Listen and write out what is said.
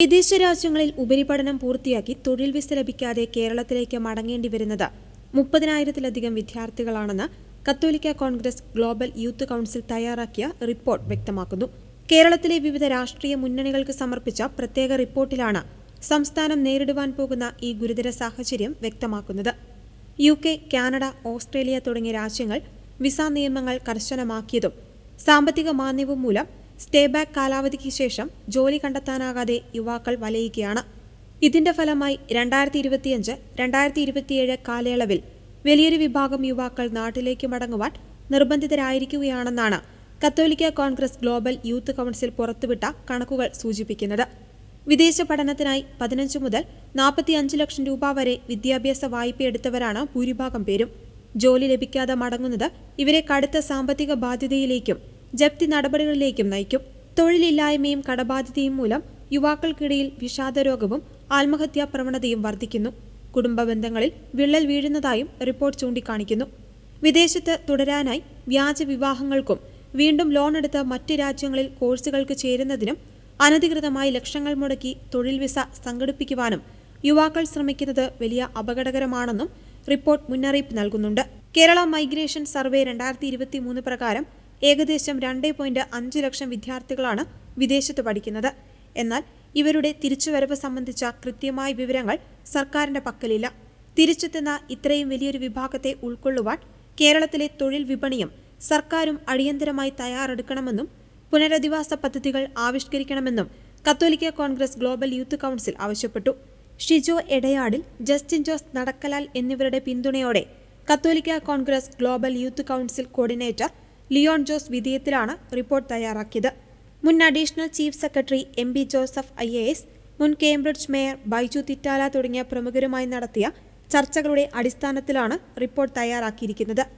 വിദേശ രാജ്യങ്ങളിൽ ഉപരിപഠനം പൂർത്തിയാക്കി തൊഴിൽ വിസ ലഭിക്കാതെ കേരളത്തിലേക്ക് മടങ്ങേണ്ടി വരുന്നത് 30,000-ലധികം വിദ്യാർത്ഥികളാണെന്ന് കത്തോലിക്ക കോൺഗ്രസ് ഗ്ലോബൽ യൂത്ത് കൗൺസിൽ തയ്യാറാക്കിയ റിപ്പോർട്ട് വ്യക്തമാക്കുന്നു. കേരളത്തിലെ വിവിധ രാഷ്ട്രീയ മുന്നണികൾക്ക് സമർപ്പിച്ച പ്രത്യേക റിപ്പോർട്ടിലാണ് സംസ്ഥാനം നേരിടുവാൻ പോകുന്ന ഈ ഗുരുതര സാഹചര്യം വ്യക്തമാക്കുന്നത്. UK, കാനഡ, ഓസ്ട്രേലിയ തുടങ്ങിയ രാജ്യങ്ങൾ വിസ നിയമങ്ങൾ കർശനമാക്കിയതും സാമ്പത്തിക മാന്ദ്യവും മൂലം സ്റ്റേ ബാക്ക് കാലാവധിക്ക് ശേഷം ജോലി കണ്ടെത്താനാകാതെ യുവാക്കൾ വലയുകയാണ്. ഇതിന്റെ ഫലമായി 2025-2027 കാലയളവിൽ വലിയൊരു വിഭാഗം യുവാക്കൾ നാട്ടിലേക്ക് മടങ്ങുവാൻ നിർബന്ധിതരായിരിക്കുകയാണെന്നാണ് കത്തോലിക്ക കോൺഗ്രസ് ഗ്ലോബൽ യൂത്ത് കൗൺസിൽ പുറത്തുവിട്ട കണക്കുകൾ സൂചിപ്പിക്കുന്നത്. വിദേശ പഠനത്തിനായി 15 മുതൽ 45 ലക്ഷം രൂപ വരെ വിദ്യാഭ്യാസ വായ്പയെടുത്തവരാണ് ഭൂരിഭാഗം പേരും. ജോലി ലഭിക്കാതെ മടങ്ങുന്നത് ഇവരെ കടുത്ത സാമ്പത്തിക ബാധ്യതയിലേക്കും ജപ്തി നടപടികളിലേക്കും നയിക്കും. തൊഴിലില്ലായ്മയും കടബാധ്യതയും മൂലം യുവാക്കൾക്കിടയിൽ വിഷാദരോഗവും ആത്മഹത്യാ പ്രവണതയും വർദ്ധിക്കുന്നു. കുടുംബ ബന്ധങ്ങളിൽ വിള്ളൽ വീഴുന്നതായും റിപ്പോർട്ട് ചൂണ്ടിക്കാണിക്കുന്നു. വിദേശത്ത് തുടരാനായി വ്യാജ വിവാഹങ്ങൾക്കും വീണ്ടും ലോൺ എടുത്ത് മറ്റ് രാജ്യങ്ങളിൽ കോഴ്സുകൾക്ക് ചേരുന്നതിനും അനധികൃതമായി ലക്ഷങ്ങൾ മുടക്കി തൊഴിൽ വിസ സംഘടിപ്പിക്കുവാനും യുവാക്കൾ ശ്രമിക്കുന്നത് വലിയ അപകടകരമാണെന്നും റിപ്പോർട്ട് മുന്നറിയിപ്പ് നൽകുന്നുണ്ട്. കേരള മൈഗ്രേഷൻ സർവേ 2023 പ്രകാരം ഏകദേശം 2.5 ലക്ഷം വിദ്യാർത്ഥികളാണ് വിദേശത്ത് പഠിക്കുന്നത്. എന്നാൽ ഇവരുടെ തിരിച്ചുവരവ് സംബന്ധിച്ച കൃത്യമായ വിവരങ്ങൾ സർക്കാരിന്റെ പക്കലില്ല. തിരിച്ചെത്തുന്ന ഇത്രയും വലിയൊരു വിഭാഗത്തെ ഉൾക്കൊള്ളുവാൻ കേരളത്തിലെ തൊഴിൽ വിപണിയും സർക്കാരും അടിയന്തരമായി തയ്യാറെടുക്കണമെന്നും പുനരധിവാസ പദ്ധതികൾ ആവിഷ്കരിക്കണമെന്നും കത്തോലിക്ക കോൺഗ്രസ് ഗ്ലോബൽ യൂത്ത് കൗൺസിൽ ആവശ്യപ്പെട്ടു. ഷിജോ എടയാടിൽ, ജസ്റ്റിൻ ജോസ് നടക്കലാൽ എന്നിവരുടെ പിന്തുണയോടെ കത്തോലിക്ക congress global youth council coordinator Leon Jose വിധേയത്തിലാണ് റിപ്പോർട്ട് തയ്യാറാക്കിയത്. മുൻ additional chief secretary MB Joseph IAS, മുൻ കേംബ്രിഡ്ജ് മേയർ ബൈജു തിറ്റാല തുടങ്ങിയ പ്രമുഖരുമായി നടത്തിയ ചർച്ചകളുടെ അടിസ്ഥാനത്തിലാണ് റിപ്പോർട്ട് തയ്യാറാക്കിയിരിക്കുന്നത്.